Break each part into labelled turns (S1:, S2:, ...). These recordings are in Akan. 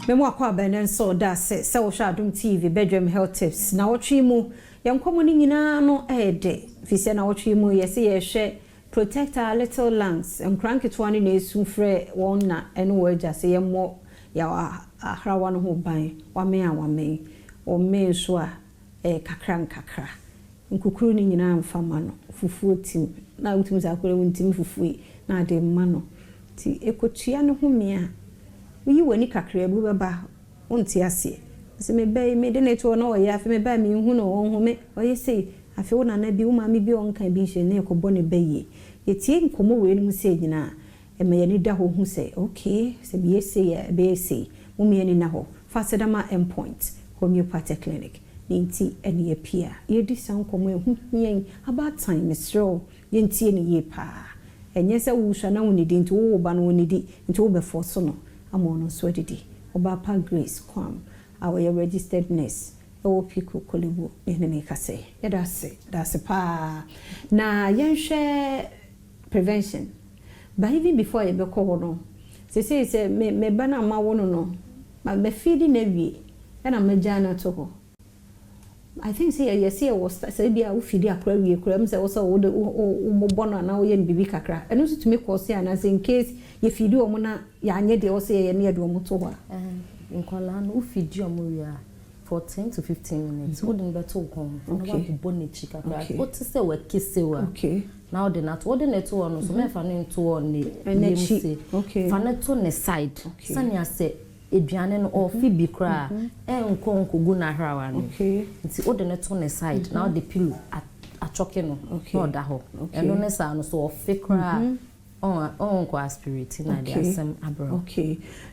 S1: Memo akwa benen so da se wo hwa Adom TV bedroom health tips na wotwe mu yankomo ni nyina no ede fise na wotwe mu yese ye hwe protect our little lungs nkranketo ne na esumfre won na ene wo agya se yemmo ya ahrawa no ho ban wame o me so a kakra nkukuru ni nyina mfama no fufuo tim na utim za akore wontim fufuo na ade mma no ti ekotua no ho mia yi wani kakra bu beba wonti ase se me bai me de neto na oya afi me bai me hu no won hu me oye sei afi wona na bi uma me bi onkan bi hye ne ko bone baye yetie nkomo we ni mu se nyina e me yani da ho hu se okay se bi ese ya be ese mu me yani na ho fasedama endpoint homeopathic clinic ninti ene ye pia ye di san komo hu yen about time misro yentie ne ye pa enye se wo hwa na woni di nti wo ba no woni di nti wo be force no amono so didi Obapa Grace kwam our registered nurse o piku kolebu ne kase that's pa na yenhwe prevention but even before you be call no say me bana ma wono no ma be feed na wie na ma jana to ho I think say was say bia wo feed akra wie kra am say wo so wo bono na wo ye bibi kakra eno so to me call say na in case ye feed o mo na ya anye de wo say ye na ye do mo to ho
S2: nkola no wo feed o mo wi a for 10 to 15 minutes wo den beto kon no wa bo ne chika kakra wo ti say we kise wa now the not what the net one so me fa no to on ne dem say fa na to ne side sani say eduane no o fi bi kra nkonkogu na hrawa no nti o de ne to ne side now the pillow achoke no no da ho eno ne sa no so o fi kra on ko aspirate na dia sem abro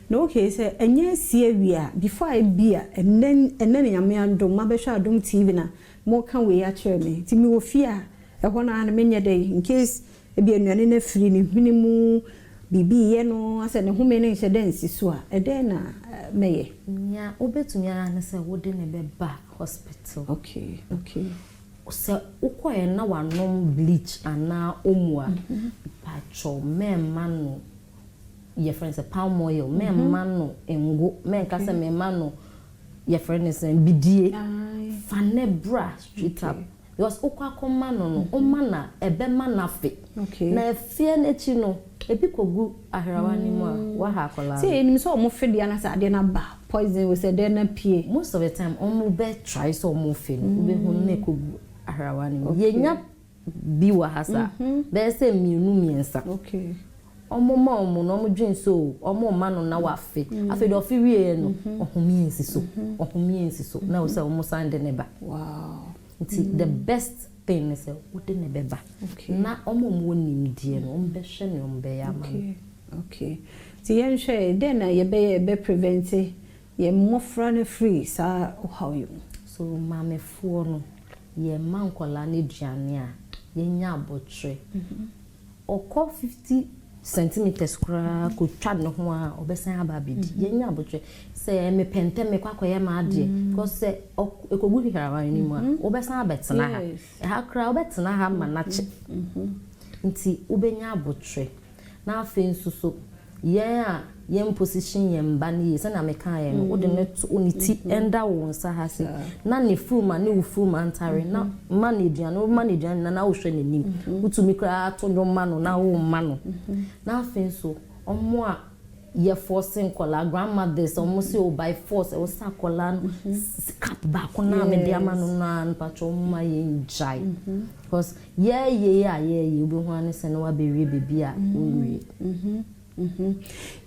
S1: no say enye sie wi a before I be a enen nyame andom ma be hwa Adom TV na mo kan we ya kire me ti mi wo fi a ehona na menye dey in case e bi anuane na firi ni hwinimu bibi ye no ase ne home ne hye den siso a ede na meye
S2: nya obetumi ara ne se wode ne be ba hospital so ukoye na wanom bleach ana omua pacho memma no ye friends palm oil memma no engo menka se memma no ye friends bidie fane bra straight up because ukakoma no na ebe manafe na efie na chi no ebi kogu ahrawani mu a wa ha kola
S1: see enim so omo fede na sa ade na ba poison we say de na pie
S2: most of the time omo be try so omo fe no be hu na kogu ahrawani mu yenya bi wa hasa be say mienu miensa omo ma omo no omo dwen so omo ma no na wa fe afi do fi wie no ohomiensi so na we say omo sande ne ba
S1: wow
S2: the best thing is what in the beba na omo nim die no ombe hwe ne ombe ya ma
S1: ti yen hwe den na ye be prevent ye mofra ne free sa how you
S2: so mamefo no ye mankola ne duane a ye nya abotre okọ 50 centimeters kura ko twa ne ho a obesan aba bedi ye nya abotre se me pente me kwakoye ma ade because se ekogu hiharawa ni mu a obesan abetena ha kra obetena ha ma na che nti obenya abotre na afa nsuso ye a ye position ye mba ne se na meka ye no ode ne oniti enda wo nsa ha se na ne fuma ne wo fuma ntare na ma ne duane na wo hwe nanim utumi kra to no ma no na wo ma no na afa nso omo a ye forcing kola grandmothers almost you by force e was kola scrap back na me dia ma no na patcho ma ye njai because ye obi ho ane se na wa be wie bebi a we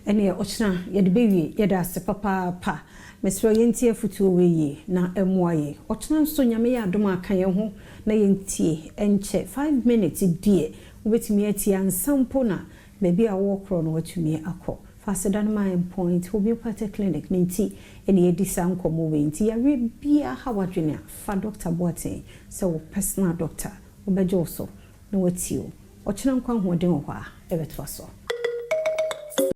S1: ene ochna ye de bewie ye da se papa pa mesro yentie futu we ye na emoaye ochna nso nyame ya Adom aka ye ho na yentie enche 5 minutes die obetimi atia nsampo na bebi a wo kro no watumi akọ Fasedama point Homeopathic clinic ninti ene edi sankomo we nti ya bia ha wadwene fa Dr. Boateng so personal doctor obejo so na watio ochina nkwa hoden ho a ebeto so